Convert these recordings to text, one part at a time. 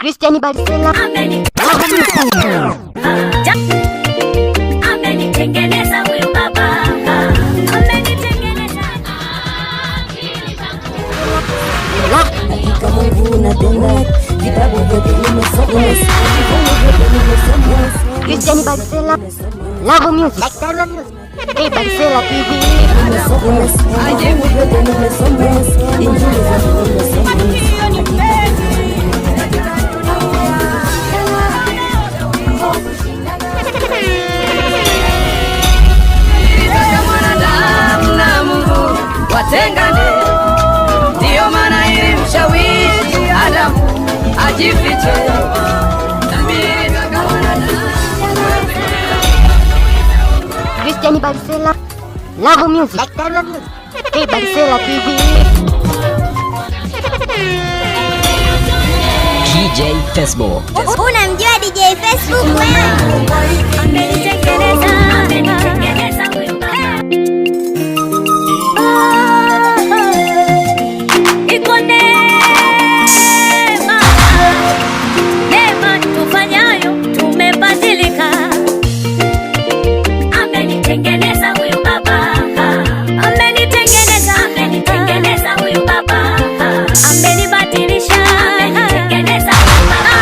Christian Barcela amenitengeneza huyu baba, amenitengeneza. Hakika Mungu unatenda, vitabu vyote nimesoma. Christian Barcela Love Music, hey Barcela TV. Watengane, ndio maana ili mshawishi Adamu ajifiche. Christian Barcela Love Music, hey Barcela TV. DJ Facebook. Unamjua DJ Facebook wewe? Amenitengeneza huyu baba. Iko neema tufanyayo tumebadilika. Amenitengeneza huyu baba, amenitengeneza huyu baba, amenibadilisha, amenitengeneza huyu baba,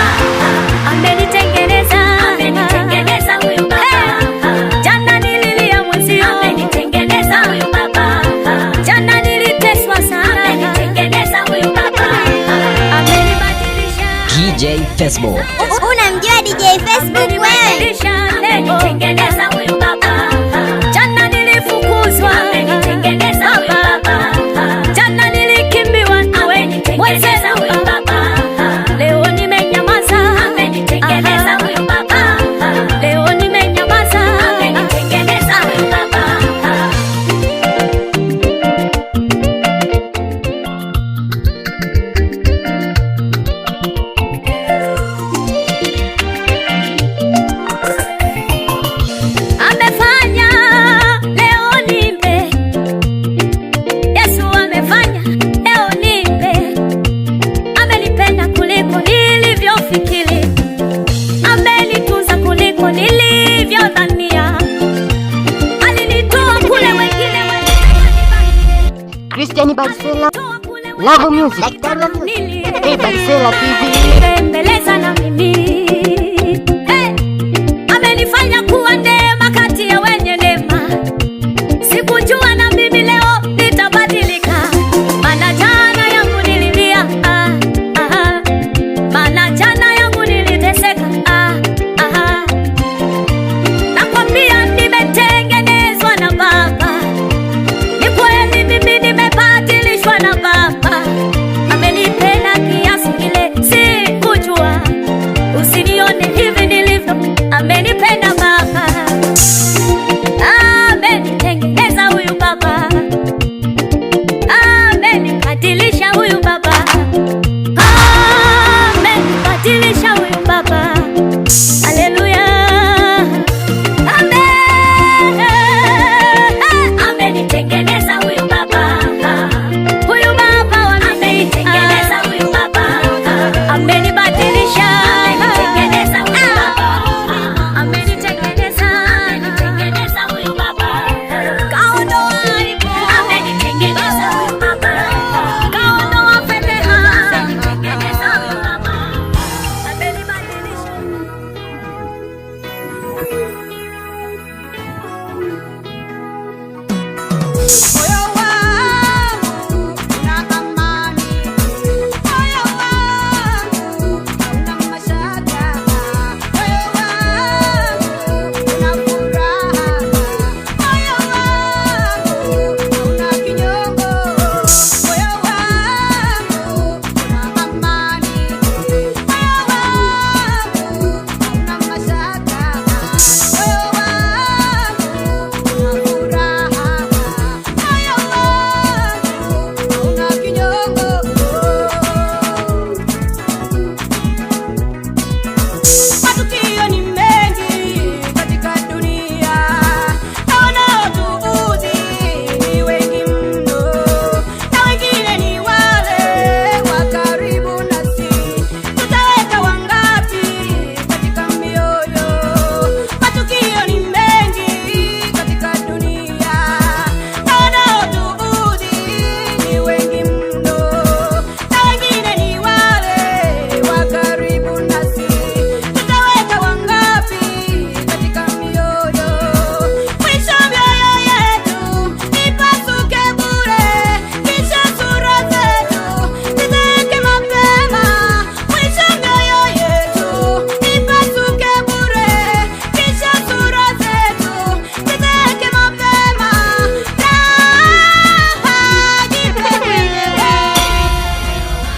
amenitengeneza huyu baba. Jana nililia mwenzio, amenitengeneza huyu baba. Jana niliteswa sana, amenitengeneza huyu baba, amenibadilisha. DJ Facebook. Unamjua DJ Facebook wewe? Amenitengeneza huyu baba. Jana nilifukuzwa, amenitengeneza huyu baba. Jana nilikimbiwa nawe, amenitengeneza huyu baba. Leo nimenyamaza, amenitengeneza huyu baba. Leo nimenyamaza, amenitengeneza huyu baba. Amefanya leo nimbe, Yesu amefanya leo nimbe. Amenipenda kuliko nilivyofikiri, amenitunza kuliko nilivyodhania. Alinitoa kule wengine Christian Barcela Love Music, hey Barcela TV. Embeleza na mimi, hey, amenifanya kuwa neema kati ya wenye neema. Sikujua na mimi leo nitabadilika, maana jana yangu nililia, maana jana yangu niliteseka, nakwambia nimetengenezwa na Baba. Ni kweli mimi nimebadilishwa na Baba, amenipenda kiasi kile sikujua.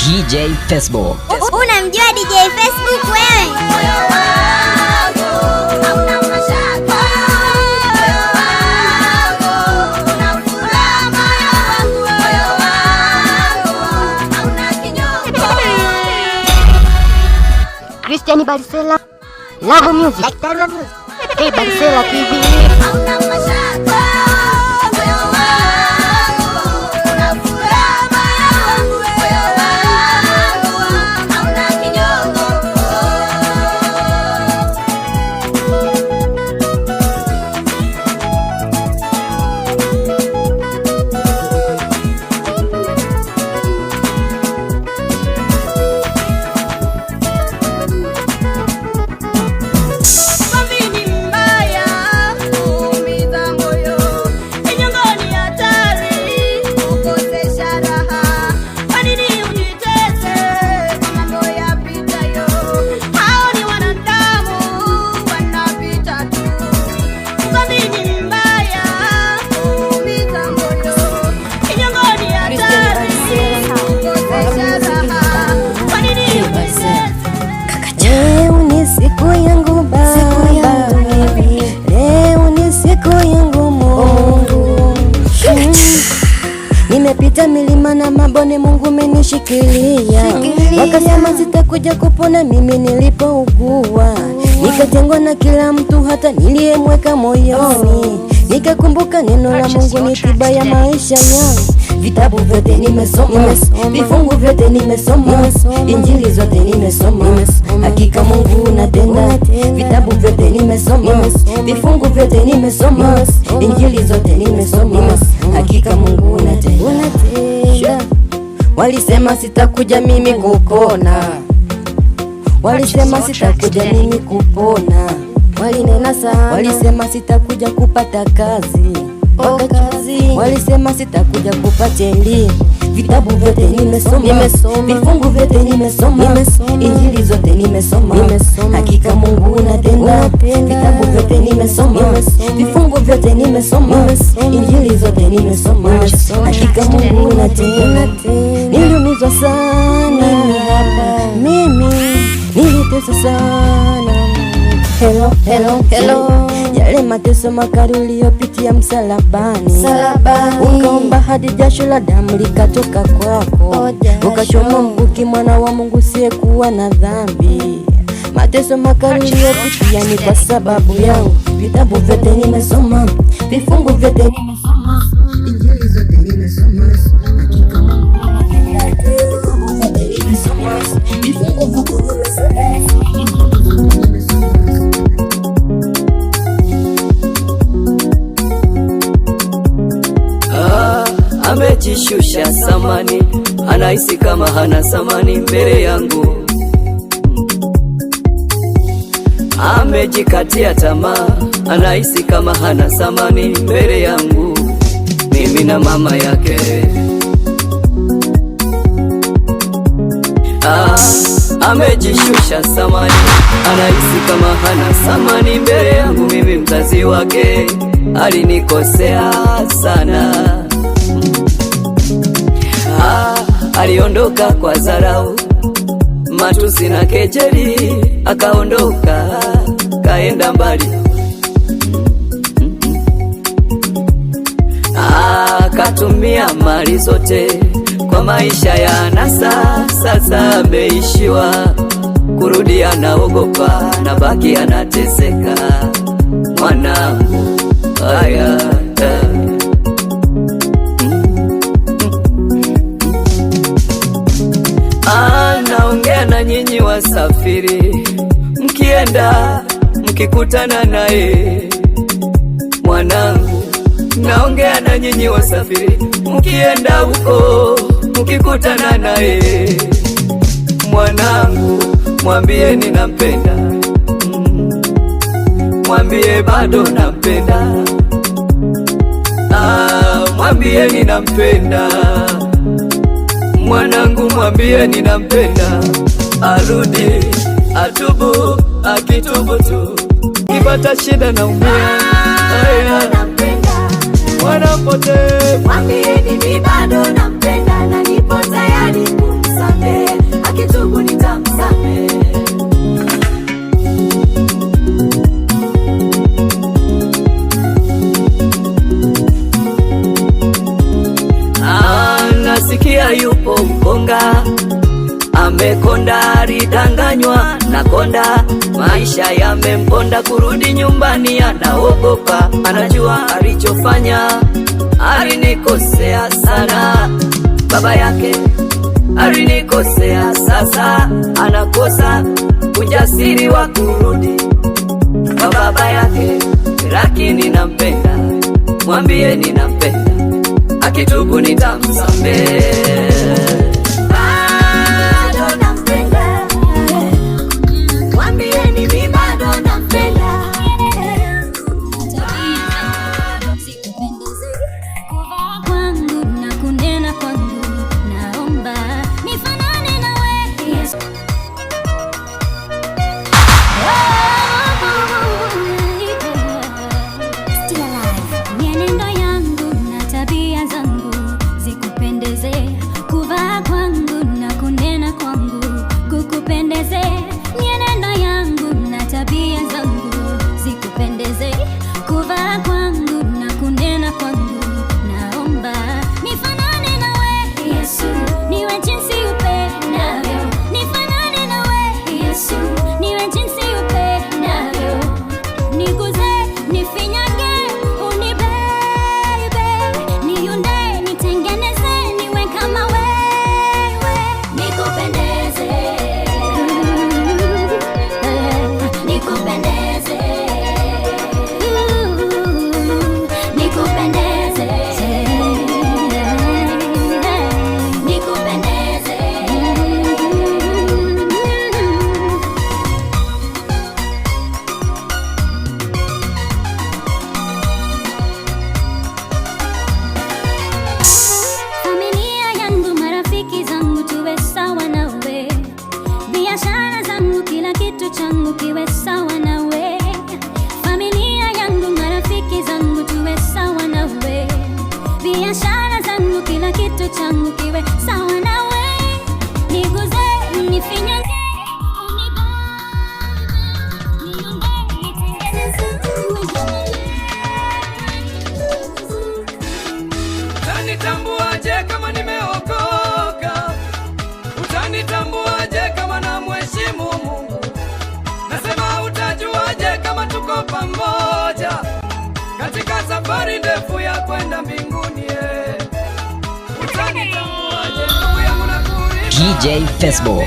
DJ Facebook. Unamjua DJ Facebook wewe? Christian Barcela, Love Music, Love Music. Hey Barcela TV. Nimepita milima na mabonde, Mungu menishikilia. Wakasema sitakuja kupona mimi nilipougua, nikatengwa na kila mtu hata niliyemweka moyoni. Nikakumbuka neno la Mungu ni tiba ya maisha yangu. Vitabu vyote nimesoma, vifungu vyote nimesoma, injili zote nimesoma. Hakika Mungu unatenda. Vitabu vyote nimesoma, vifungu vyote nimesoma, injili zote nimesoma. Hakika Mungu unatenda. Walisema sitakuja mimi kupona, walisema sitakuja mimi kupona, walinena sana, walisema sitakuja kupata kazi, walisema sitakuja kupata elimu. Vitabu vyote nimesoma, vifungu vyote nimesoma, injili zote nimesoma. Hakika Mungu unatenda. Vitabu vyote nimesoma, vifungu vyote nimesoma, injili zote nimesoma. Hakika Mungu unatenda. Niliumizwa sana mimi, niliteswa sana. Hello. Yale mateso makali uliyopitia msalabani, ukaomba hadi jasho la damu likatoka kwako, ukachoma mkuki mwana wa Mungu siyekuwa na dhambi. Mateso makali uliyopitia ni kwa sababu yangu. Vitabu vyote nimesoma, vifungu vyote nimesoma, injili zote nimesoma. Hakika Mungu nimesoma, vifungu vyote nimesoma. Amejishusha samani, anahisi kama hana samani mbele yangu. Amejikatia tamaa, anahisi kama hana samani mbele yangu. Mimi na mama yake. Amejishusha samani, anahisi kama hana samani mbele yangu. Mimi mzazi wake, alinikosea sana. Aliondoka kwa dharau, matusi na kejeli, akaondoka kaenda mbali. Akatumia mali zote kwa maisha ya anasa. Sasa ameishiwa, kurudi anaogopa, na baki anateseka. Mwanangu haya, naongea na nyinyi wasafiri, mkienda mkikutana naye. Mwanangu, naongea na nyinyi wasafiri, mkienda huko mkikutana naye. Mwanangu, mwambie ninampenda, mwambie bado nampenda. Mwambie ninampenda, mwanangu, mwambie ninampenda. Arudi, atubu, akitubu tu, kipata shida na umia. Mwanapote, mwambie mimi bado nampenda na nipo tayari kumsamehe. amekonda, alidanganywa na konda, maisha yamemponda, kurudi nyumbani anaogopa, anajua alichofanya, alinikosea sana. Baba yake alinikosea, sasa anakosa ujasiri wa kurudi kwa baba yake, lakini nampenda, mwambie ninampenda, akitubu nitamsamehe. Bado nampenda, mwambie mimi bado nampenda. Kuvaa kwangu na kunena kwangu, naomba nifanane nawe Yesu. Mienendo yangu na tabia zangu zikupendeze, kuvaa kwangu na kunena kwangu kukupendeze. Mienendo yangu na tabia zangu zikupendeze, kuvaa kwangu na kunena kwangu, naomba nifanane nawe Yesu, niwe jinsi upendavyo. Nifanane nawe Yesu, niwe jinsi upendavyo. Niguze, nifinyage, unibebe, niunde, nitengeneze, niwe kama wewe. Nikupendeze, nikupendeze, nikupendeze, nikupendeze. Familia yangu, marafiki zangu, tuwe sawa nawe. Biashara zangu, kila kitu changu kiwe sawa nawe. Familia yangu, marafiki zangu, tuwe sawa nawe. Biashara zangu, kila kitu changu kiwe sawa nawe. Niguze, nifinyage, unibebe, niunde, nitengeneze, niwe kama Utanitambuaje kama nimeokoka? Utanitambuaje kama namheshimu Mungu? Nasema utajuaje kama tuko pamoja katika safari ndefu ya kwenda mbinguni? Utanitambuaje ndugu yangu na kuimba? DJ Facebook.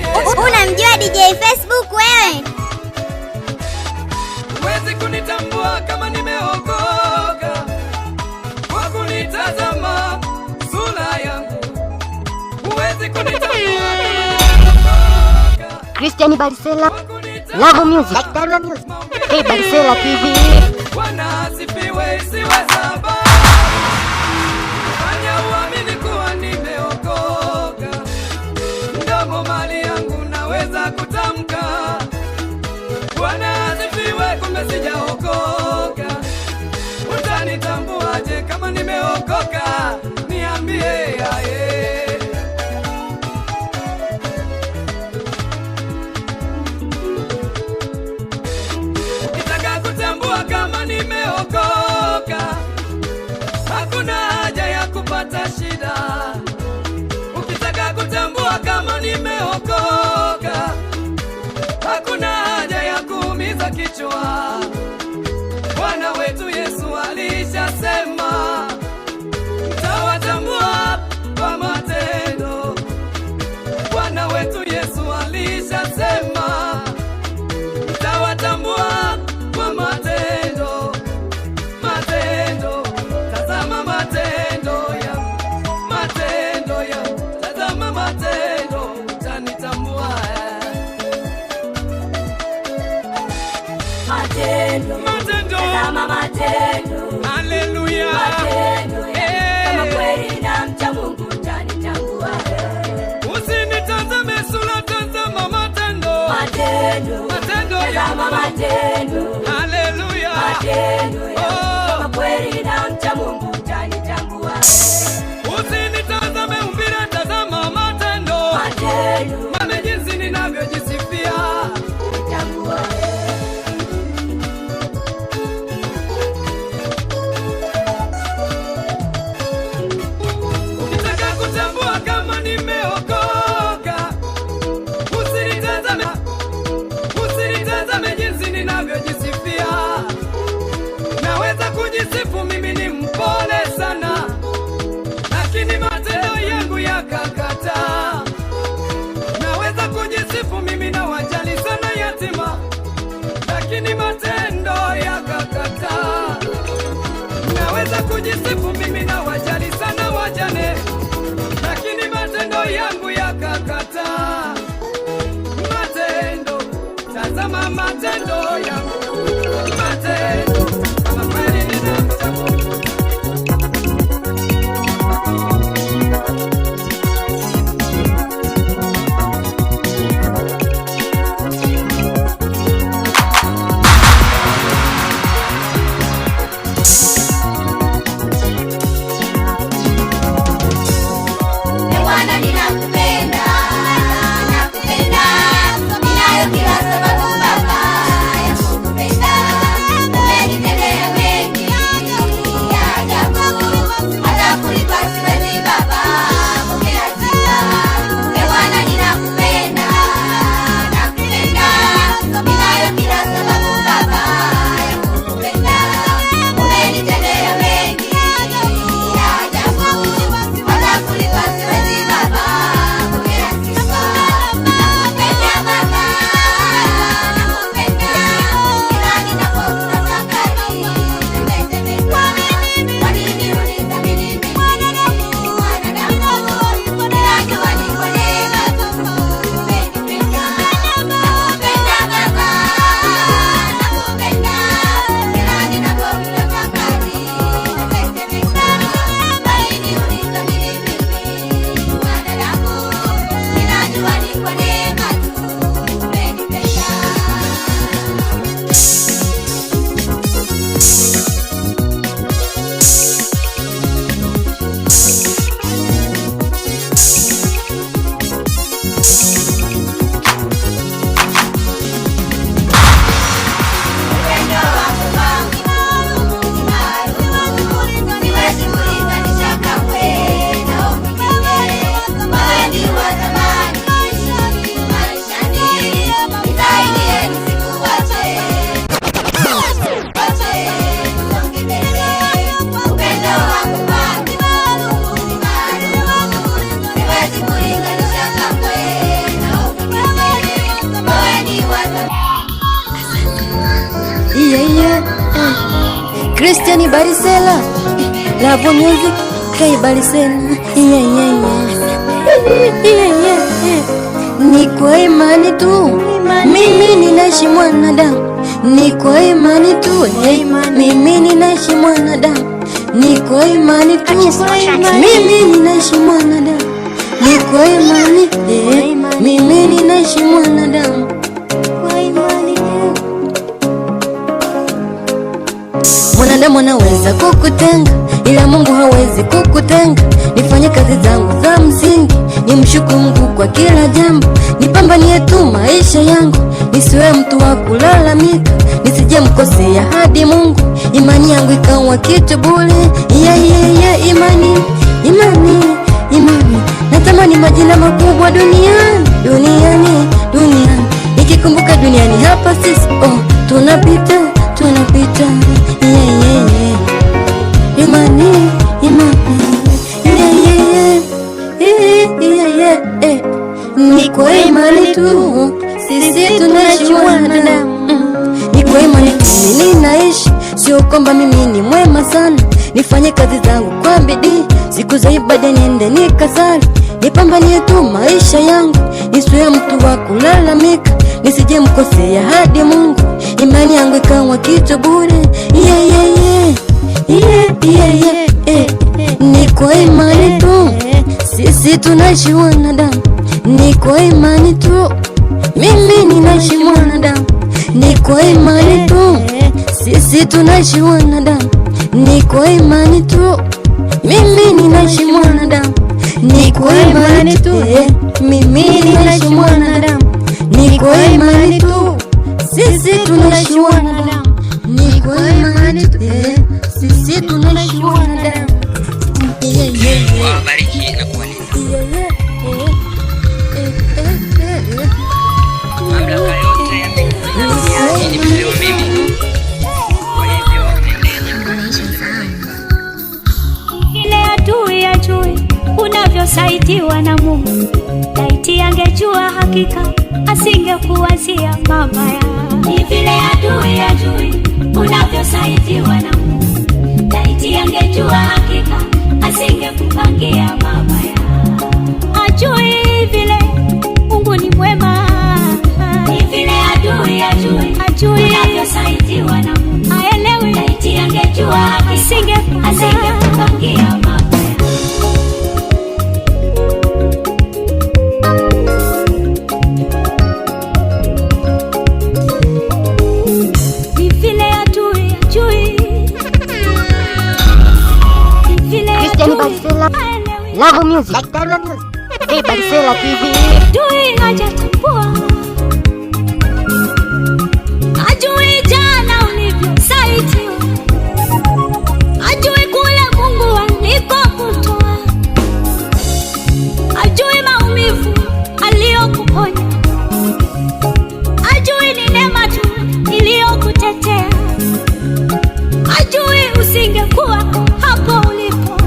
Unamjua DJ Facebook wewe? Huwezi kunitambua kama nimeokoka kwa kunitazama sura yangu. Huwezi kunitambua Christian Barisela, kwa kunitazama Love Music, Daktari Music. Hey Barisela TV. Bwana asifiwe, isiwe sababu fanya uamini kuwa nimeokoka. Mdomo mali yangu naweza kutamka Bwana asifiwe, kumbe sijaokoka. Utanitambuaje kama nimeokoka? Niambie aye. Ukitaka kutambua kama nimeokoka, hakuna haja ya kupata shida. Ukitaka kutambua kama nimeokoka, hakuna haja ya kuumiza kichwa. Bwana wetu Yesu alishasema, mtawatambua kwa matendo. Bwana wetu Yesu alishasema, mtawatambua kwa matendo. Matendo, tazama matendo ya, matendo ya, tazama matendo, utanitambua. matendo, Matendo, tazama matendo, haleluya, matendo kama kweli na mcha Mungu utanitambua. usinitazame sura, tazama matendo, Matendo, matendo tazama matendo, haleluya, matendo kama kweli na mcha Mungu utanitambua. usinitazame umbile, tazama matendo, Matendo, mame jinsi ninavyojisifia. nitambua. Ukitaka kutambua kama nimeokoka, Christian Barisela, Love Music, K Barisela. Ni kwa imani tu mimi ninaishi mwanadamu, ni kwa imani tu mimi ninaishi mwanadamu, ni kwa imani tu mimi ninaishi mwanadamu, ni kwa imani mimi ninaishi mwanadamu, kwa imani. Mwanadamu anaweza kukutenga ila Mungu hawezi kukutenga. Nifanye kazi zangu za msingi, nimshukuru Mungu kwa kila jambo, nipambanie tu maisha yangu, nisiwe mtu wa kulalamika, nisije mkosea hadi Mungu, imani yangu ikawa kitu bure. Imani, natamani majina makubwa duniani, nikikumbuka duniani hapa sisi tunapita. Imani, ni kwa imani tu sisi tunaishi wanadamu, ni kwa imani tu mimi ninaishi, sio kwamba mimi ni mwema sana. Nifanye kazi zangu kwa bidii, siku za ibada niende nikasali, nipambanie tu maisha yangu, nisiwe mtu wa kulalamika, nisije mkosea hadi Mungu, imani yangu ikawa kitu bure. Ni kwa imani tu sisi tunaishi wanadamu, ni kwa imani tu mimi ninaishi mwanadamu, ni kwa imani tu sisi tunaishi wanadamu, ni kwa imani tu mimi ninaishi mwanadamu, ni kwa imani tu mimi ninaishi mwanadamu, ni kwa imani tu sisi tunaishi wanadamu, ni kwa imani tu sisi tunaishi wanadamu. Wabariki na kuwalinda. Mamlaka yote ya mbinguni na duniani nimepewa mimi. Kwa hivyo ile adui ajui unavyosaitiwa na Mungu, laiti angejua hakika asingekuwazia mabaya. Ni vile adui ajui unavyosaitiwa na Mungu, laiti angejua hakika asingekupangia mabaya. Ajui vile Mungu ni mwema, ni vile adui ajui unavyosaitiwa na Mungu, aelewi laiti angejua asingekupangia mabaya. Christian Barisela, Love Music, K Barisela TV. Adui hajatambua, ajui jana ulivyosaitiwa, ajui kule Mungu alikokutoa, ajui maumivu aliyokuponya, ajui ni neema tu iliyokutetea, ajui usingekuwa hapo ulipo,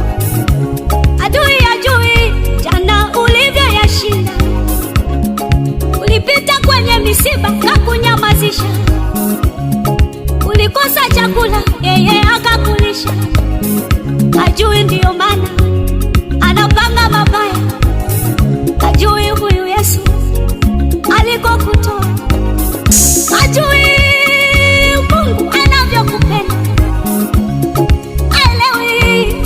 adui ajui jana ulivyoyashinda, ulipita kwenye misiba na kunyamazisha, ulikosa chakula yeye akakulisha, ajui ndiyo maana anapanga mabaya, ajui huyu Yesu alikokutoa, ajui Mungu anavyokupenda, aelewi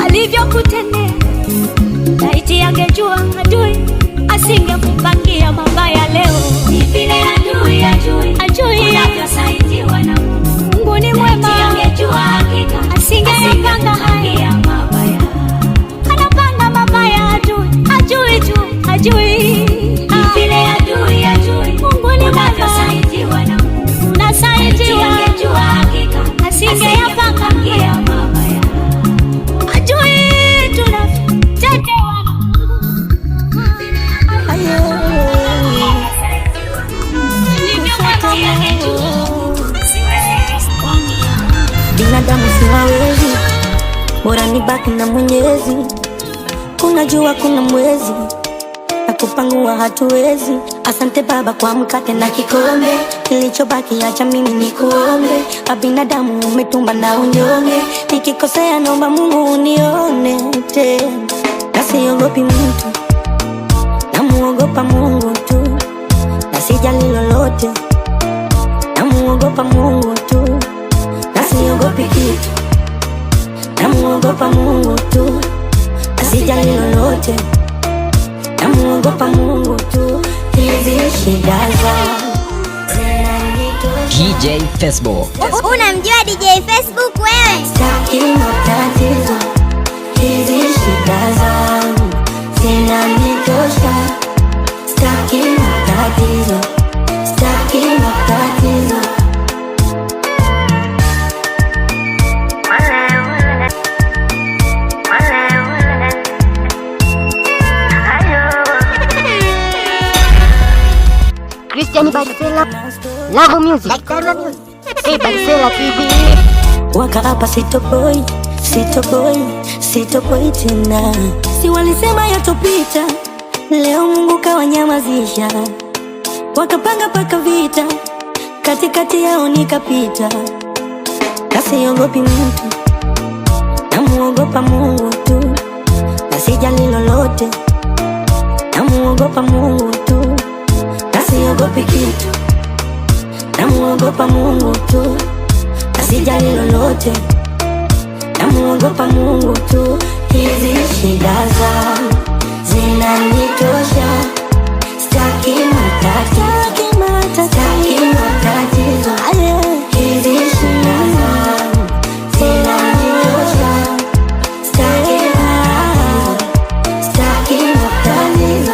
alivyokutendea, laiti angejua adui asingekupangia mabaya leo. Ni vile adui ajui unavyosaitiwa na Mungu, Mungu ni mwema, laiti angejua hakika asingepanga haya mabaya, anapanga mabaya ajui tu ajui. Ni vile adui Mungu ni unavyosaitiwa na Mungu, unasaitiwa, angejua hakika asingeyapanga mabaya, ajui tunavyotetewa na binadamu siwawezi, bora nibaki na Mwenyezi. Kuna jua kuna mwezi, na kupangua hatuwezi. Asante Baba kwa mkate na kikombe, kilichobaki acha mimi nikuombe. Binadamu umetumba na unyonge, nikikosea naomba Mungu unione tena. Na siogopi mtu, namuogopa Mungu tu, na sijali lolote, namuogopa Mungu tu. Na siogopi kitu, namuogopa Mungu tu, na sijali lolote, namuogopa Mungu tu. Hizi shida zangu DJ Facebook. Unamjua DJ Facebook wewe? Sitaki matatizo, hizi shida zangu zinanitosha. Sitaki matatizo, sitaki matatizo. Christian Barcela, Love Music, Hey Barcela TV. Waka hapa sitoboi, sitoboi, sitoboi tena. Si walisema yatopita, leo Mungu kawanyamazisha. Wakapanga paka vita, katikati yao nikapita. Na siogopi mtu, namuogopa Mungu tu, na sijali lolote, namuogopa Mungu tu. Na siogopi kitu, namuogopa Mungu tu, na sijali lolote, namuogopa Mungu tu. Hizi shida zangu zinanitosha. Sitaki matatizo, sitaki matatizo. Hizi shida zangu zinanitosha. Sitaki matatizo, sitaki matatizo.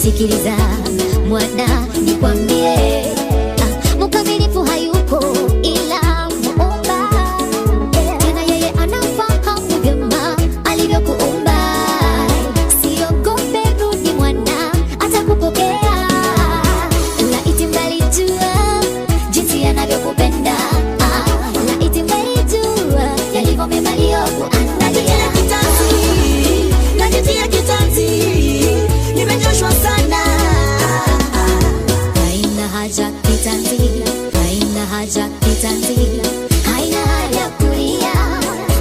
Sikiliza mwana nikwambie, mkamilifu hayupo ila Muumba. Tena yeye anafahamu vyema alivyokuumba. Siogope, rudi mwana, atakupokea. Laiti mngalijua jinsi anavyokupenda, laiti mngalijua yalivyo mema aliyokuandalia. Najitia kitanzi, nimechoshwa sana. Haina haja kitanzi, haina haja kitanzi, haina haja kulia,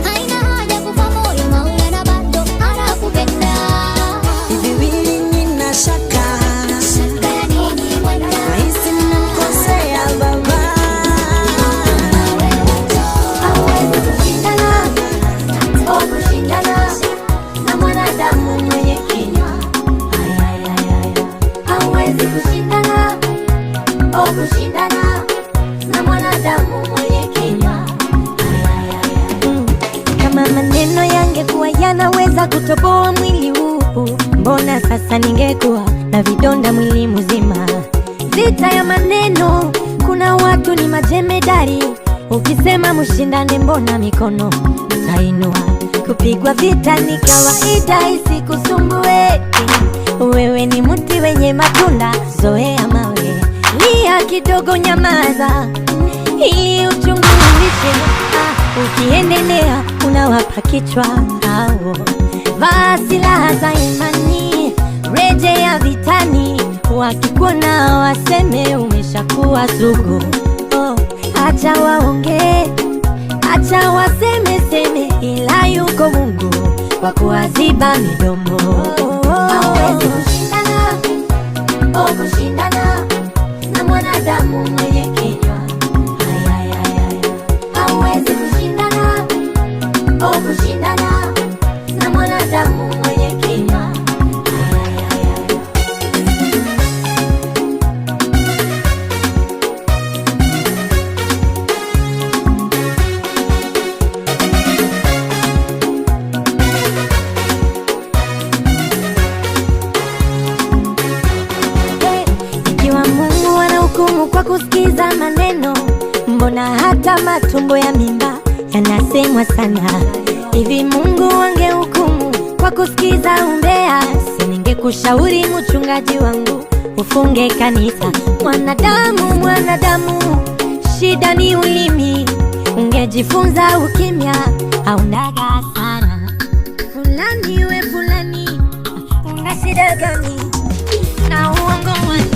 haina haja kufa moyo, Maulana bado anakupenda. Hivi nina shaka, shaka ya nini mwana? nahisi nakosea baba. Hauwezi kushindana, kushindana na mwanadamu mwenye kinywa. Hauwezi kushindana, kushindana na mwanadamu mwenye kinywa. Kama maneno yangekuwa yanaweza kutoboa mwili huu, mbona sasa ningekuwa na vidonda mwili mzima. Vita ya maneno, kuna watu ni majemedari, Ukisema mshindane mbona mikono utainua? Kupigwa vita ni kawaida isikusumbue. Wewe ni mti wenye matunda, zoea mawe. Lia kidogo, nyamaza ili uchungu uishe. Ukiendelea unawapa kichwa hao. Vaa silaha za imani, rejea vitani. Wakikuona waseme umeshakuwa sugu. Acha waonge, acha waseme seme, ila yuko Mungu kwa kuwaziba midomo. Hawezi kushindana, kushindana na mwanadamu mwenye kinywa. Hawezi kushindana, kushindana na mwanadamu mwenye kinywa. Kwa kusikiza maneno, mbona hata matumbo ya mimba yanasemwa sana? Hivi Mungu angehukumu kwa kusikiza umbea? Siningekushauri mchungaji wangu ufunge kanisa. Mwanadamu, shida ni ulimi. Ungejifunza ukimya, haunaga hasara. Fulani we fulani, una shida gani na uongo wani?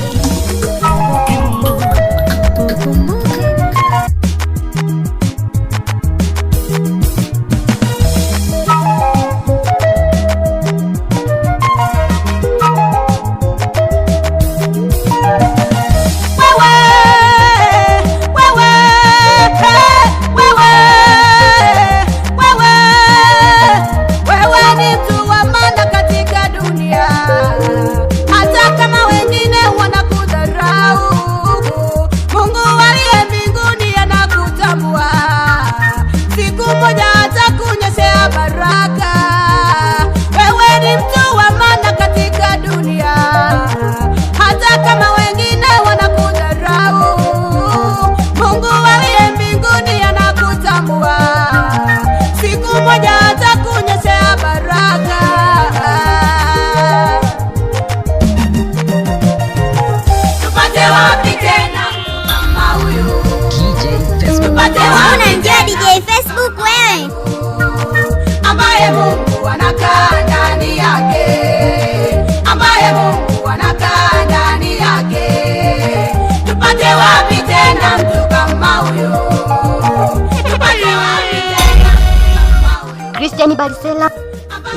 Christian Barisela,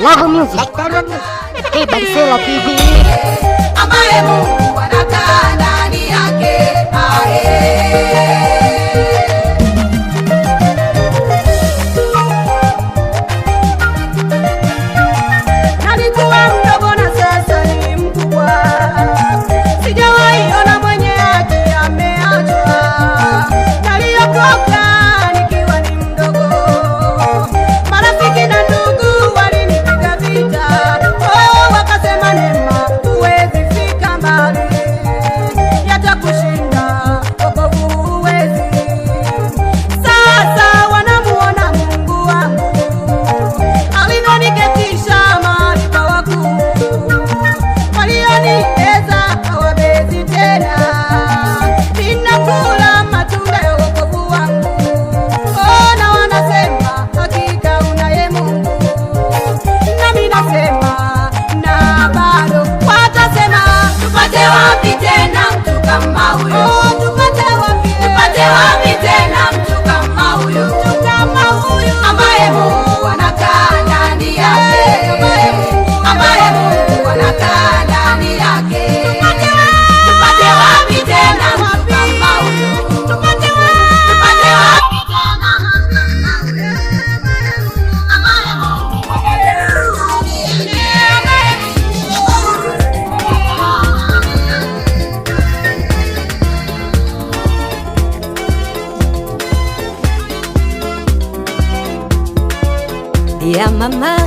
Love Music, Hey Barisela TV. Ambaye Mungu anakaa ndani yake. Nalikuwa mdogo na sasa ni mkubwa. Sijawahi ona mwenye haki ameachwa. Naliokoka nikiwa ni mdogo. Marafiki na ndugu walinipiga vita. Wakasema Neema, huwezi fika mbali. Yatakushinda wokovu huwezi. Sasa wanamuona Mungu wangu alivyoniketisha mahali pa wakuu. Walioniweza hawawezi tena. Ninakula matunda ya wokovu wangu. Na wanasema hakika unaye Mungu. Nami nasema na bado watasema, tupate wapi tena mtu kama huyo? Tupate wapi tena mtu kama huyo? Ambaye Mungu anakaa ndani yake. Ambaye Mungu anakaa ndani yake. Tupate wapi tena mtu kama huyo? Tupate wapi tena mtu kama huyo? Ambaye Mungu ya mama,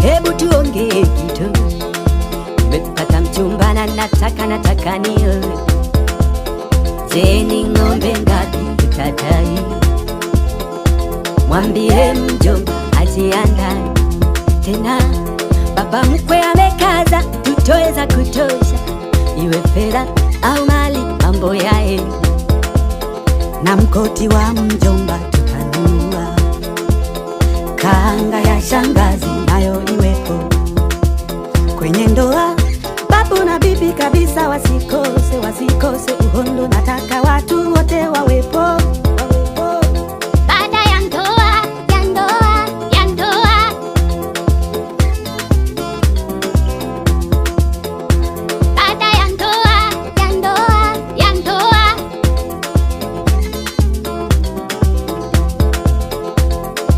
hebu tuongee kitu. Nimepata mchumba na nataka nioe. Je, ni ng'ombe ngapi utadai? mwambie mjomba ajiandae tena. Baba mkwe amekaza, tutoe za kutosha, iwe fedha au mali, mambo yae. Na mkoti wa mjomba tutanunua, kanga ya shangazi nayo iwepo kwenye ndoa. Babu na bibi kabisa wasikose uhondo, nataka watu wote wawepo. Baada ya ndoa, ya ndoa, ya ndoa. Baada ya ndoa, ya ndoa, ya ndoa.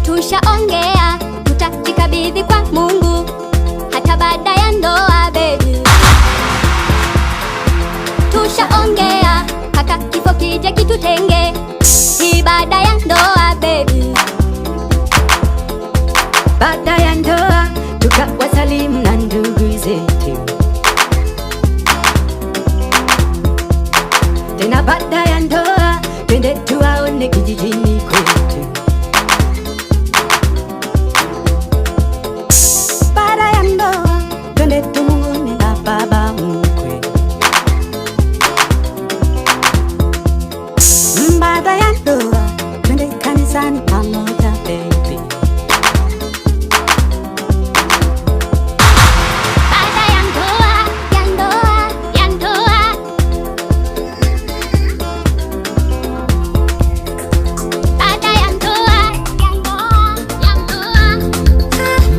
Tushaongea, tutajikabidhi kwa Mungu hata baada ya ndoa baby. Tushaongea, kaka kifo kije kitutenge, hii baada ya ndoa baby. Baada ya ndoa tukawasalimu na ndugu zetu, tena baada ya ndoa twende tuwaone kijijini kwetu. Baada ya ndoa twende tumuone na baba mkwe. Baada ya ndoa twende kanisani pamoja baby. Baada ya ndoa, ya ndoa, ya ndoa. Baada ya ndoa, ya ndoa, ya ndoa.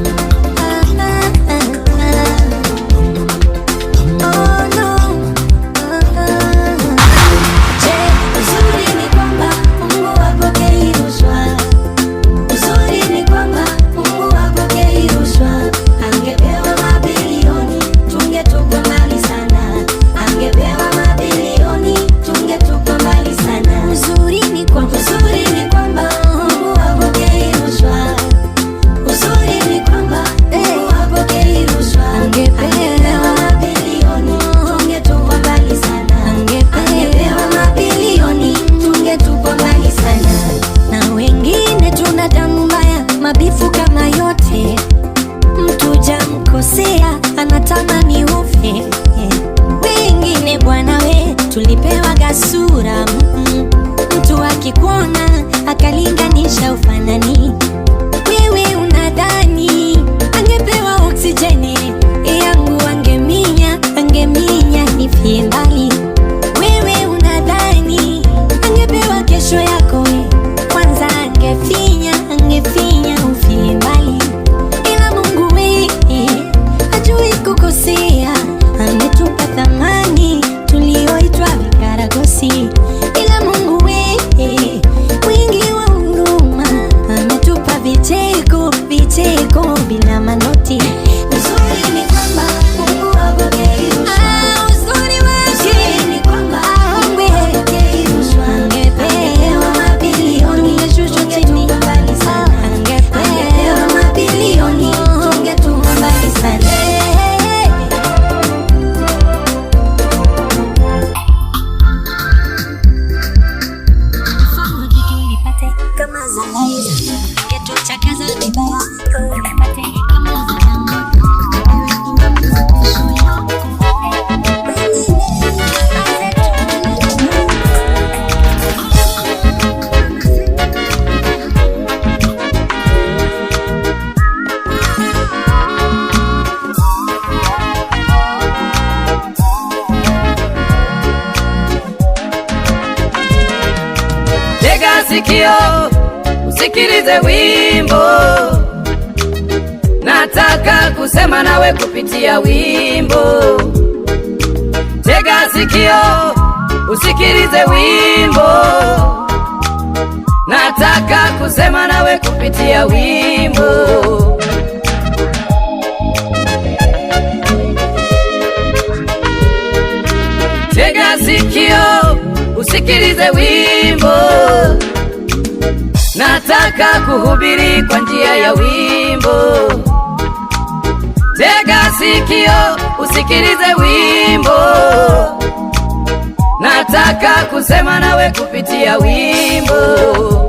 Je, uzuri ni kwamba Mungu hapokei rushwa. Uzuri ni kwamba Mungu hapokei rushwa. Angepewa mabilioni tungetupa mbali sana. Angepewa mabilioni tungetupa mbali sana. Uzuri ni kwamba Mungu hapokei rushwa. Uzuri ni kwamba Mungu hapokei rushwa. Angepewa mabilioni tungetupa mbali sana. Angepewa mabilioni tungetupa mbali sana. Na wengine tuna damu mbaya, mabifu kama yote. Mtu jamkosea anatamani ufe. Wengine bwana we tulipewa gasura, mtu akikuona akalinganisha ufanani. Wewe unadhani angepewa oksijeni yangu, angeminya nifie mbali. Wewe unadhani angepewa kesho yako, we kwanza angefinya ufie mbali. Ila Mungu we hajui kukosea, ametupa thamani tulioitwa vikaragosi. Ila Mungu we mwingi wa huruma, ametupa vicheko bila manoti. Uzuri ni kwamba Mungu hapokei rushwa. Uzuri ni kwamba Mungu hapokei rushwa. Angepewa mabilioni tungetupa mbali sana. Angepewa mabilioni tungetupa mbali sana. Kama Zalaiza geto chakaza vibaya, unipate kama Zalaiza. Tega sikio usikilize wimbo, nataka kusema nawe kupitia wimbo. Tega sikio usikilize wimbo, nataka kusema nawe kupitia wimbo. Tega sikio usikilize wimbo, nataka kuhubiri kwa njia ya wimbo. Tega sikio usikilize wimbo, nataka kusema nawe kupitia wimbo.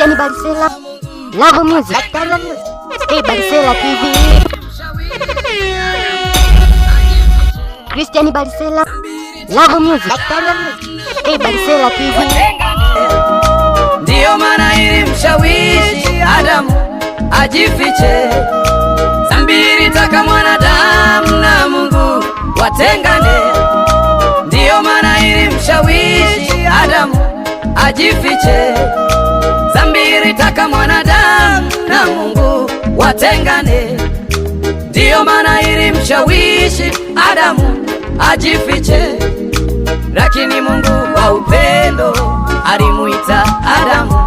Christian Barisela, Love Music, hey Barisela TV. Christian Barisela, Love Music, hey Barisela TV. Ndiyo maana ilimshawishi Adamu ajifiche, dhambi ilitaka mwanadamu na Mungu watengane. Ndiyo maana ilimshawishi Adamu ajifiche, dhambi ilitaka mwanadamu na Mungu watengane. Ndiyo maana ilimshawishi Adamu ajifiche, lakini Mungu wa upendo alimuita Adamu.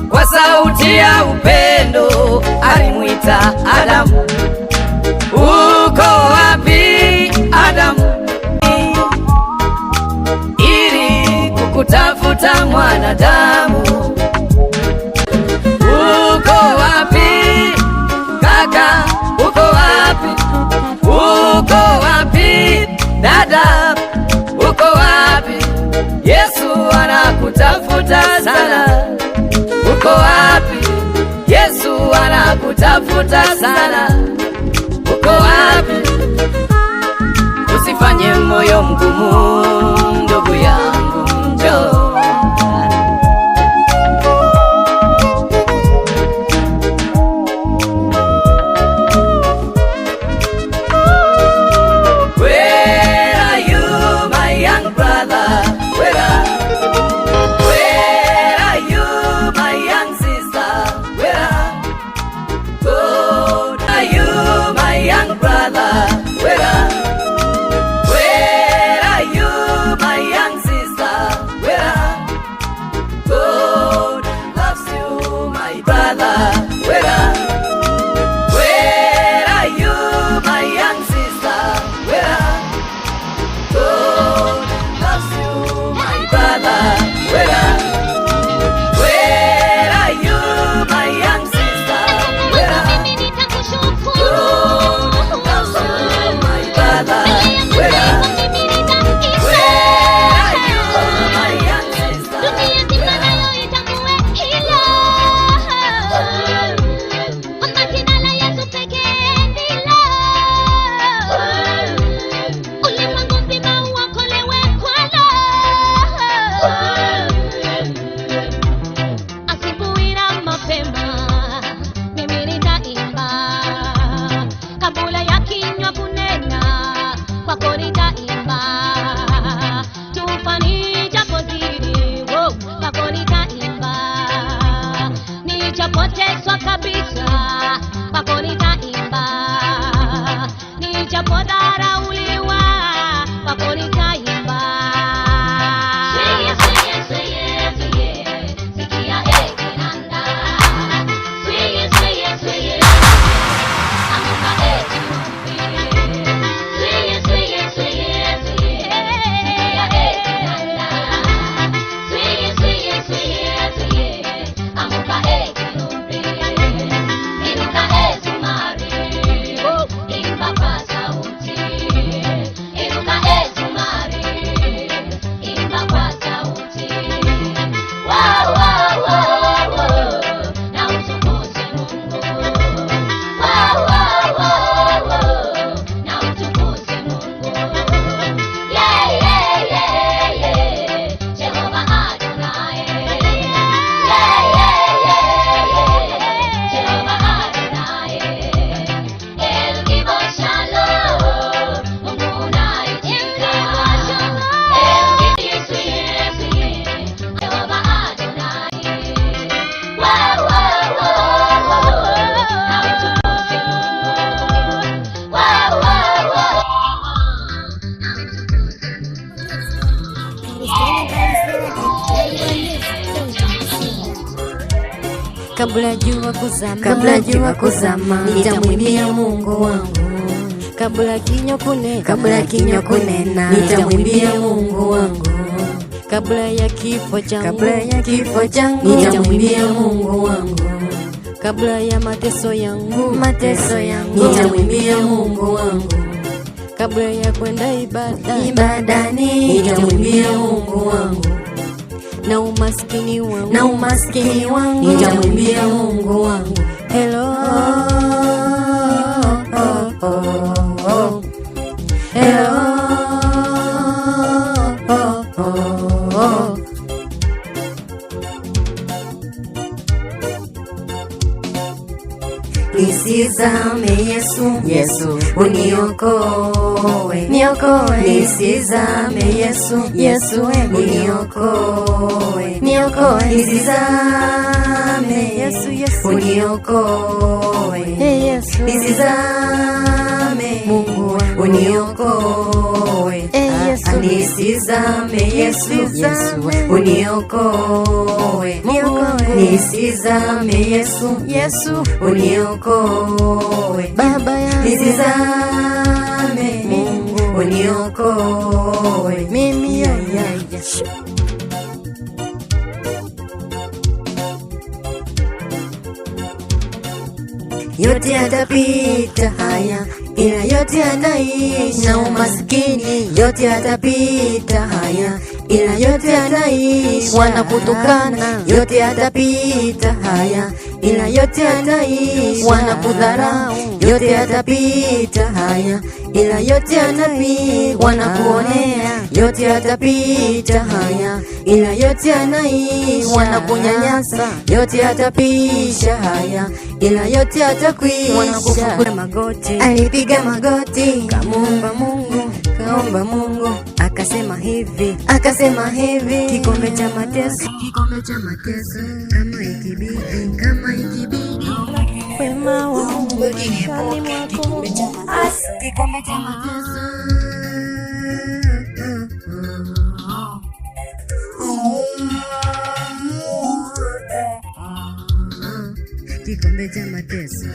Kwa sauti ya upendo alimuita Adamu. Uko wapi Adamu? Ili kukutafuta mwanadamu. Uko wapi kaka? Uko wapi? Uko wapi dada? Uko wapi? Yesu anakutafuta sana. Uko wapi? Yesu anakutafuta sana. Uko wapi? Usifanye moyo mgumu ndugu yangu, njoo. Kabla jua kuzama, nitamwimbia Mungu wangu. Kabla kinywa kunena, nitamwimbia Mungu wangu. Kabla ya kifo changu, nitamwimbia Mungu wangu. Kabla ya mateso yangu, nitamwimbia Mungu wangu. Kabla ya kwenda ibadani, nitamwimbia Mungu wangu. na umaskini wangu nitamwimbia Mungu wangu. Hello, hello, nisizame Yesu, Yesu uniokoe, niokoe. Nisizame Yesu, Yesu uniokoe, niokoe. Nisizame Yesu, Yesu uniokoe, Yesu. Nisizame Mungu uniokoe, Yesu. Nisizame Yesu, Yesu uniokoe, niokoe. Nisizame Yesu, Yesu uniokoe, Baba yangu. Nisizame Mungu uniokoe mimi, ya. Yote yatapita haya, ila yote yanaishi. Na umaskini yote yatapita haya, ila yote yanaishi. Wanakutukana yote yatapita haya, ila yote yanaishi. Wanakudharau yote yatapita haya, ila yote yanapita. Wanakuonea yote yatapita haya, ila yote yanaishi. Wanakunyanyasa yote yatapita haya, ila yote yatakwisha. Wanakufukuza magoti, alipiga magoti, kamuomba Mungu, kaomba Mungu, akasema hivi, kikombe cha mateso, kama ikibidi, wema wangu maishani mwako, kikombe cha mateso, kikombe cha mateso.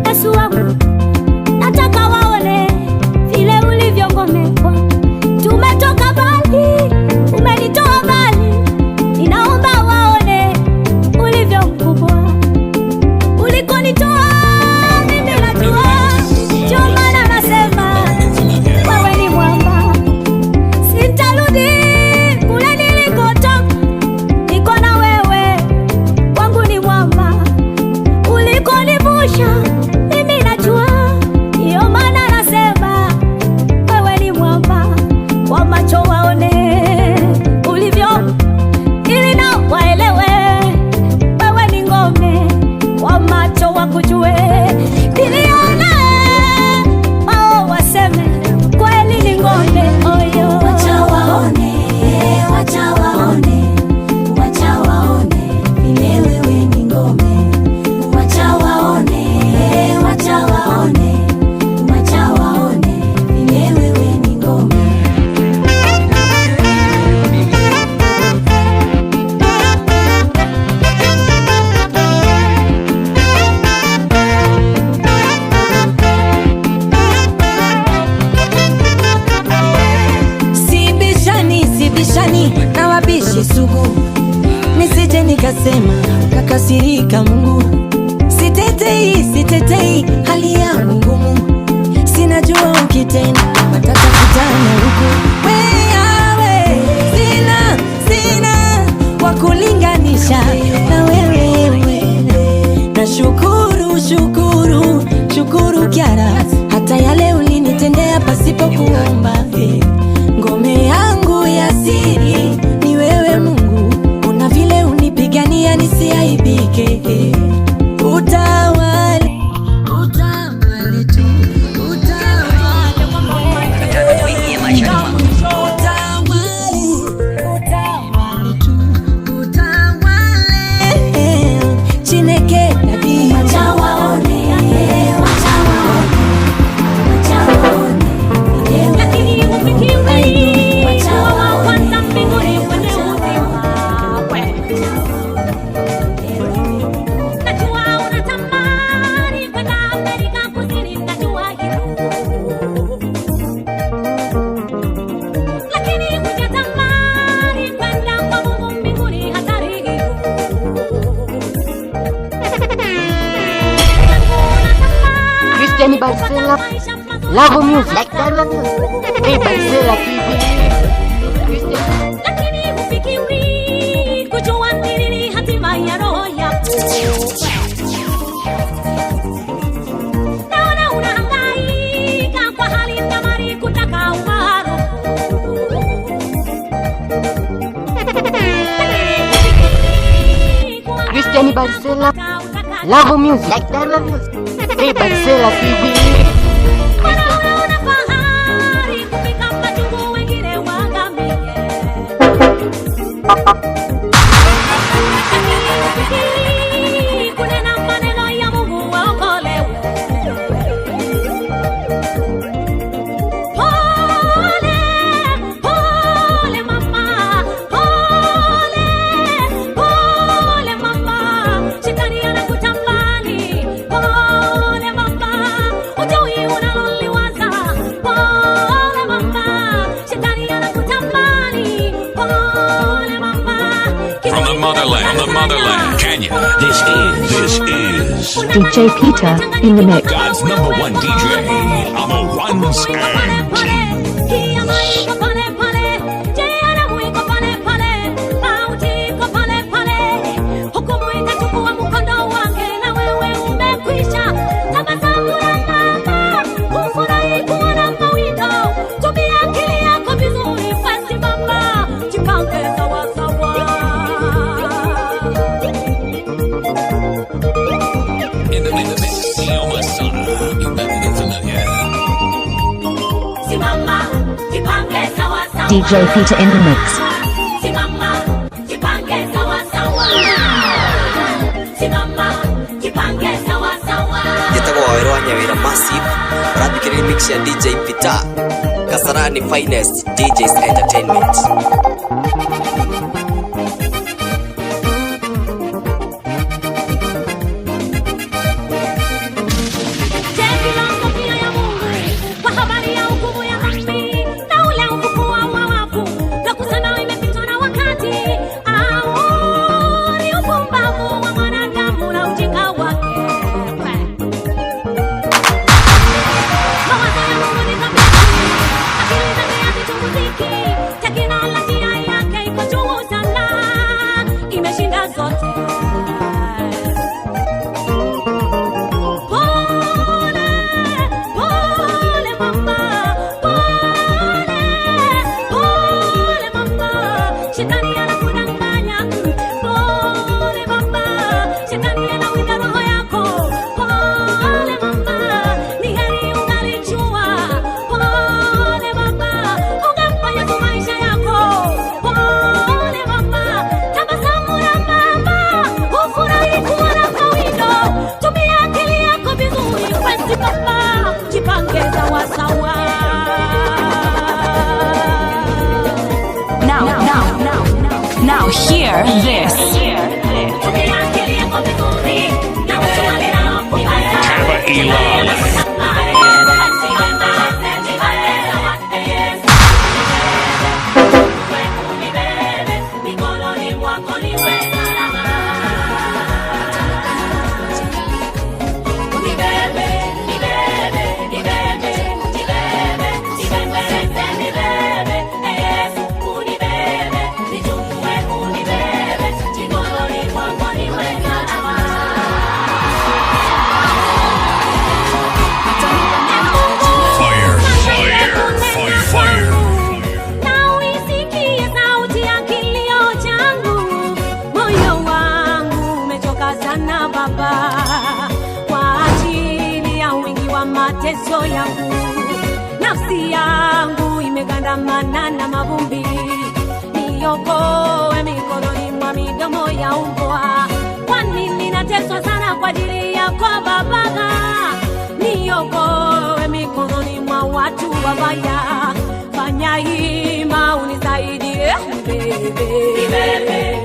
Yesu wangu, nataka waone vile ulivyongomekwa. Tumetoka mbali, umenitoa mbali, ninaomba waone ulivyo mkubwa. Ulikonitoa mimi najua, ndio maana nasema wewe ni mwamba. Sitarudi kule nilikotoka, niko na wewe, wangu ni mwamba. Ulikonivusha mimi najua, ndio maana nasema wewe ni mwamba. Kwa macho waone ulivyo, ili na waelewe wewe ni ngome. Kwa macho wakujue, ili wao waseme kweli ni ngome. Oyo, wacha waone, wacha waone, wacha waone vile wewe ni ngome. Wacha waone, wacha waone, wacha waone vile wewe ni ngome. Sibishani na wabishi sugu, nisije nikasema kakasirika Mungu. Sitetei hali yangu ngumu, sinajua ukitenda watakutana huku. Wewe sina wakulinganisha na wewe. Na shukuru Kyara, hata yale ulinitendea pasipo kuomba. Ngome yangu ya siri pekee. Utawale, utawale tu, utawale Nataka uingie maishani mwangu. Chineke dadi wachawaone, Lakini ufikiri wa kwanza mbinguni kwenye uzima. Najua unatamani kwenda Amerika Kusini, najua hilo. Lakini hujatamani kwenda kwa Mungu mbinguni, hatari hiyo. Christian Barcela, Love Music, hey Barcela TV. Christian. Lakini hufikiri kujua nini hatima ya roho yako. Naona unahangaika kwa hali na mali kutaka umaarufu. Christian Barcela, Love Music, hey Barcela TV. Wanaona fahari kufika majungu wengine waangamie. Lakini ufikiri kunena maneno ya Mungu waokolewe. Pole, pole mama, pole, pole mama, shetani anakutamani. Pole mama, hujui unaloliwaza. Pole mama, shetani anakutamani. Pole mama, From the motherland, Kenya, this is DJ Peter in the mix. God's #1 DJ on the ones and twos. In the mix, Neo Masada. You better get familiar. DJ Peter in the mix. Jitagwo Waweru wa Nyawira Massive, rathikĩrĩria mix ya DJ Peter, Kasarani Finest DJs Entertainment. Now hear this. Kaba Ilala. kuandamana na mavumbi. Niokoe mikononi mwa midomo ya mbwa. Kwa nini nateswa sana kwa ajili yako Baba? Niokoe mikononi mwa watu wabaya. Fanya hima unisaidie, nibebe.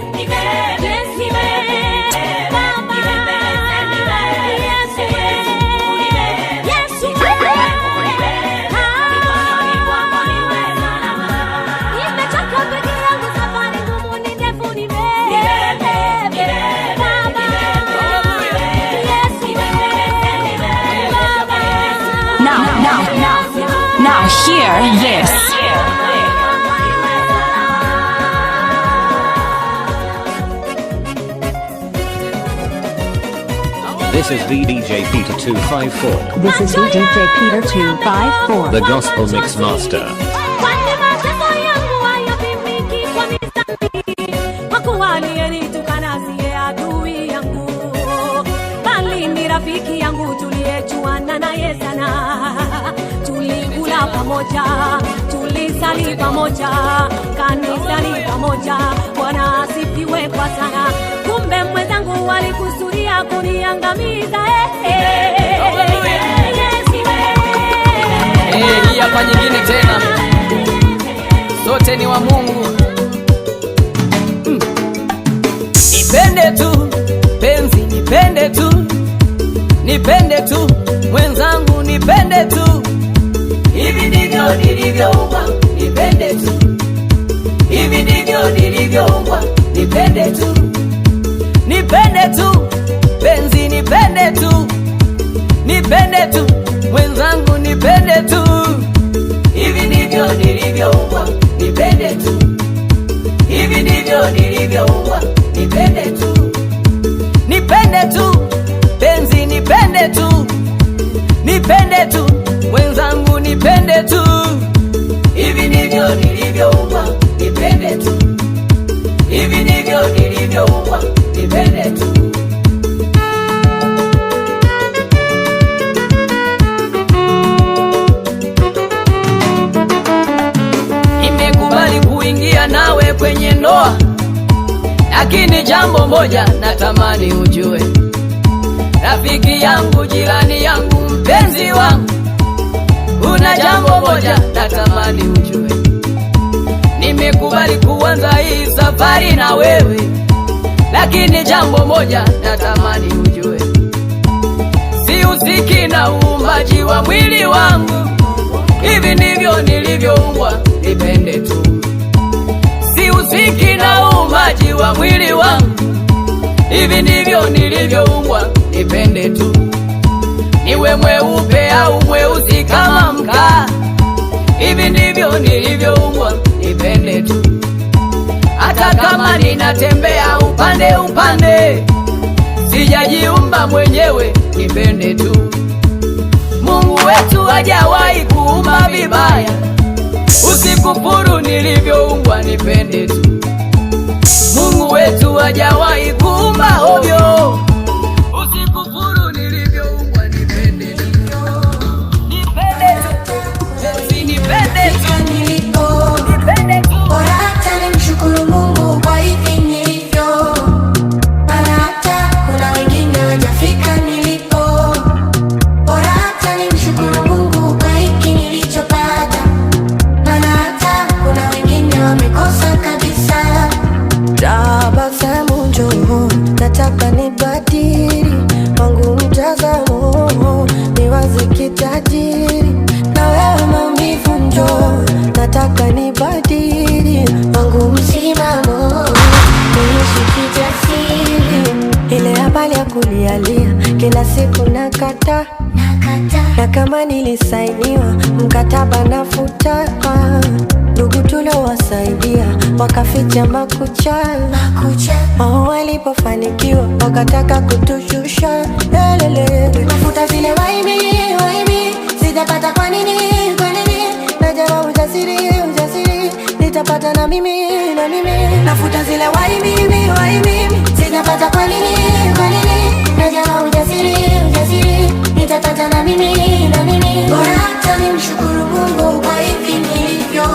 Now hear this. This is VDJ Peter 254. This is VDJ Peter 254. The Gospel Mix Master. Rafiki yangu tuliyejuana naye sana, tulikula pamoja, tulisali pamoja, kanisani pamoja. Bwana asifiwe kwa sana. Kumbe mwenzangu walikusudia kuniangamiza. Hii hapa nyingine tena, sote ni wa Mungu. Nipende tu penzi, nipende tu, nipende tu mwenzangu, nipende tu. Hivi ndivyo nilivyoumbwa, nipende tu. Hivi ndivyo nilivyoumbwa, nipende tu. Nipende tu penzi, nipende tu. Nipende tu mwenzangu, nipende tu. Hivi ndivyo nilivyoumbwa, nipende tu. Hivi ndivyo nilivyoumbwa, nipende tu. Nipende tu penzi, nipende tu. Nipende tu mwenzangu, nipende tu. Hivi ndivyo nilivyoumbwa, nipende tu. Hivi ndivyo nilivyoumbwa, nipende tu. Nimekubali kuingia nawe kwenye ndoa, lakini jambo moja natamani ujue. Rafiki yangu, jirani yangu, mpenzi wangu, una jambo moja natamani ujue. Nimekubali kuanza hii safari na wewe, lakini jambo moja natamani ujue. Sihusiki na uumbaji wa mwili wangu. Hivi ndivyo nilivyoumbwa, nipende tu. Sihusiki na uumbaji wa mwili wangu. Hivi ndivyo nilivyoumbwa, nipende tu. Niwe mweupe au mweusi kama mkaa. Hivi ndivyo nilivyoumbwa, nipende tu. Hata kama ninatembea upande upande, sijajiumba mwenyewe, nipende tu. Mungu wetu hajawahi kuumba vibaya. Usikufuru nilivyoumbwa, nipende tu. Mungu wetu hajawahi kuumba ovyo. Usikufuru nilivyoumbwa, nipende tu. Nipende tu, nipende tu. Nipende tu. Bora hata nimshukuru Mungu kwa hivi nilivyo. Maana hata kuna wengine hawajafika nilipo. Bora hata nimshukuru Mungu kwa hiki nilichopata. Maana hata kuna wengine wamekosa kabisa. Tabasamu njoo, nataka nibadili wangu mtazamo, niwaze kitajiri. Na wewe maumivu njoo, nataka nibadili wangu msimamo, niishi kijasiri. Ile habari ya kulialia kila siku nakata, na kama nilisainiwa mkataba nafuta. Ndugu tuliowasaidia wakaficha makucha. Wao walipofanikiwa wakataka kutushusha. Nafuta zile waimi, sijapata kwa nini, najama ujasiri, nitapata na mimi. Nafuta zile waimi, sijapata kwa nini, najama ujasiri, nitapata na mimi. Bora hata nimshukuru Mungu kwa hivi nilivyo.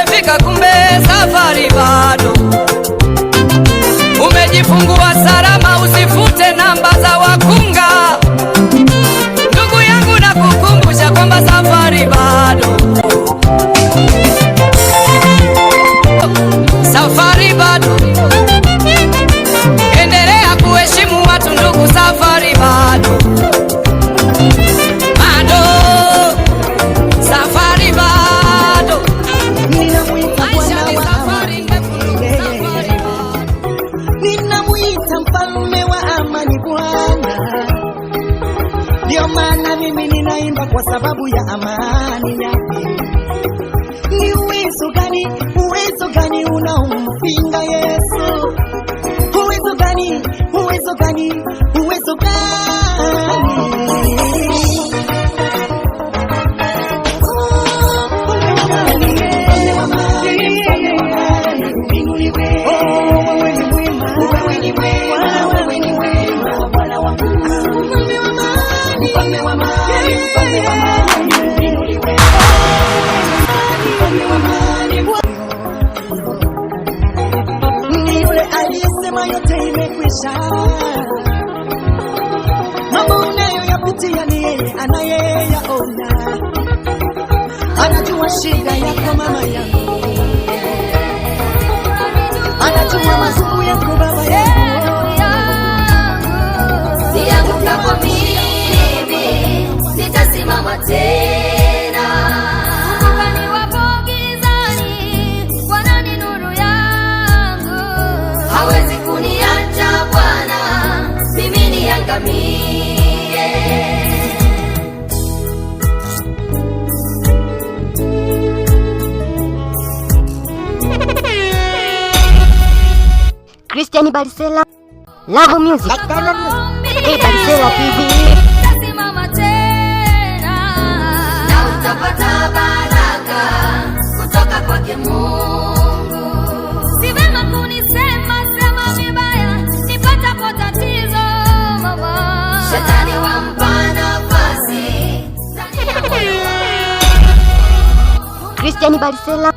umefika, kumbe safari bado. Umejifungua salama, usifute namba za wakunga. Ndugu yangu na kukumbusha kwamba safari bado. Safari bado. Endelea kuheshimu watu ndugu, safari bado. Bado. Safari bado. Maisha ni safari ndefu ndugu, safari bado. Ninamuita mfalme wa amani Bwana. Ndio maana mimi ninaimba kwa sababu ya amani yake. Ni uwezo gani unaompinga Yesu? Uwezo gani? Ni yule aliyesema yote imekwisha. Mambo unayoyapitia ni yeye anayeyaona. Anajua shida yako mama yangu, anajua mazungu yako baba yangu. Siangukapo mimi, sitasimama tena. Niwapo gizani, Bwana ni nuru yangu. Hawezi kuniacha Bwana, mimi niangamie. Christian Barisela, Love Music, hey Barisela TV. Tasimama tena na utapata baraka kutoka kwake Mungu. Si vema kunisema vibaya nipatapo tatizo mama. Shetani wampa nafasi ndani ya moyo wangu. Christian Barisela,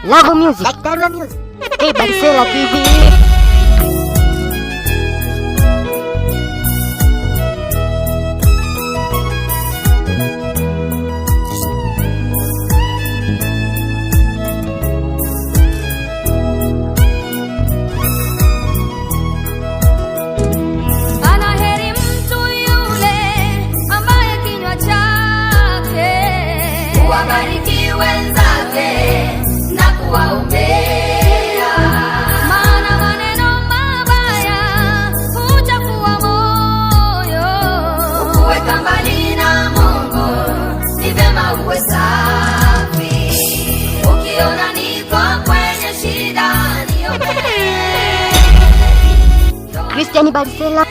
Love Music, hey Barisela TV. Wabariki wenzake na kuwaombea, maana maneno mabaya huchafua moyo. Kuweka mbali na Mungu ni vyema uwe safi. Ukiona niko kwenye shida niombee. Christian Barisela,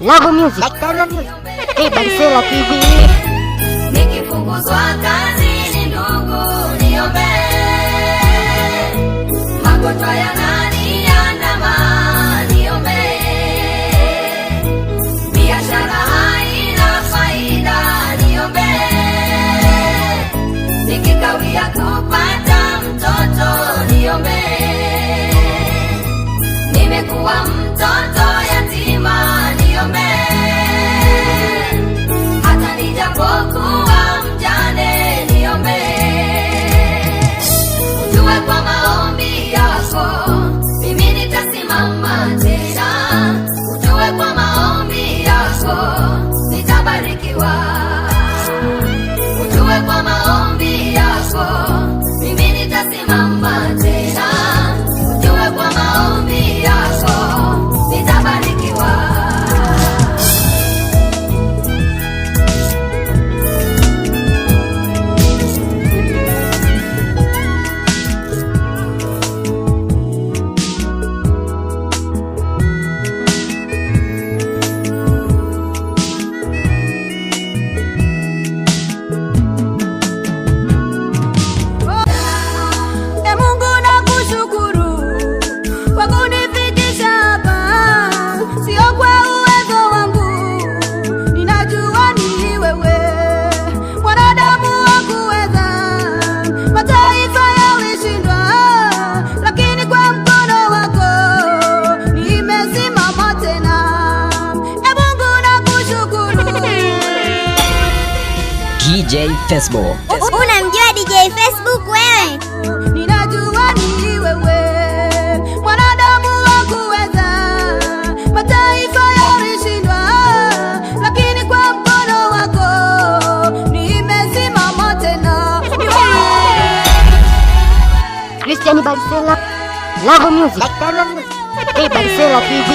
Love Music, hey Barisela TV. Nikifukuzwa kazini ndugu niombe, magonjwa yananiandama niombe, biashara haina faida niombe, nikikawia kupata mtoto niombe, nimekuwa mtoto yatima niombe, hata nijapokuwa mjane niombe. Ujue kwa maombi yako mimi nitasimama tena. Ujue kwa maombi yako nitabarikiwa. Ujue kwa maombi yako mimi nitasimama tena. Ujue kwa maombi yako nitabarikiwa. DJ Facebook. Unamjua DJ Facebook wewe? Ninajua ni wewe, mwanadamu wa kuweza, mataifa yalishindwa, lakini kwa mkono wako nimesimama tena. Christian Barcela, Love Music, hey Barcela TV.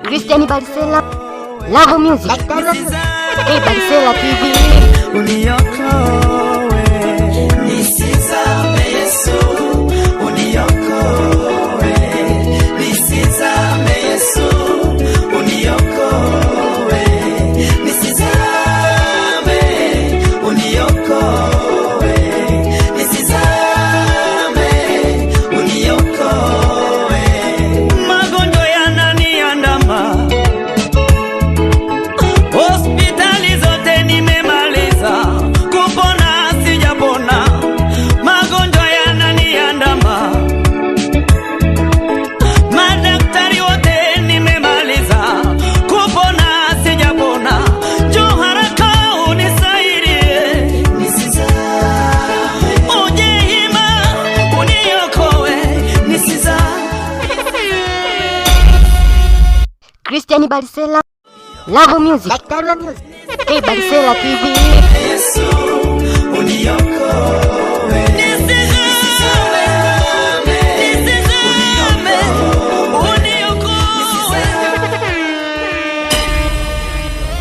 Christian Barcela, Love Music, hey Barcela TV. Uniokoe, nisizame Yesu, uniokoe, nisizame Yesu, uniokoe, nisizame, uniokoe, nisizame, uniokoe. Magonjwa yananiandama, hospitali zote nimemaliza, kupona sijapona, magonjwa yananiandama, madaktari wote nimemaliza, kupona sijapona, njoo haraka unisaidie, nisizame, uje hima uniokoe, nisizame. Christian Barcela, Love Music, hey Barcela TV. Yesu, uniokoe, nisizame, nisizame, uniokoe.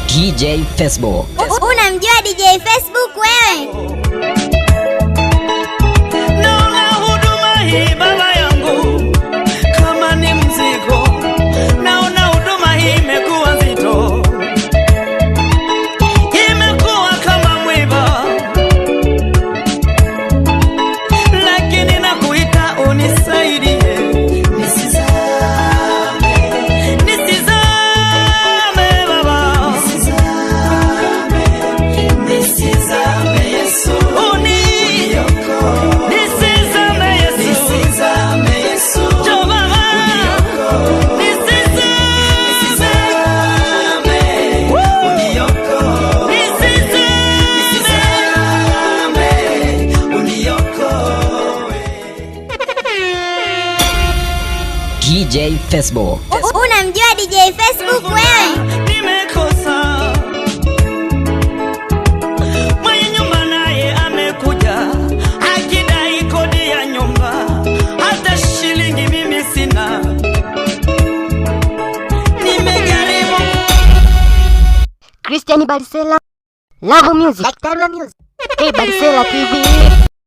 DJ Facebook. Unamjua DJ Facebook wewe? Naona huduma hii baba yangu kama ni mzigo, naona huduma hii imekuwa nzito, imekuwa kama mwiba, lakini nakuita unisaidie, nisizame, nisizame baba, nisizame, nisizame Yesu, uniokoe, nisizame Yesu, nisizame Yesu, njoo baba, nisizame, uniokoe, nisizame, uniokoe. DJ Facebook. Unamjua DJ Facebook wewe? Nimekosa, mwenye nyumba naye amekuja akidai kodi ya nyumba, hata shilingi mimi sina, nimejaribu. Christian Barcela, Love Music, hey Barcela TV.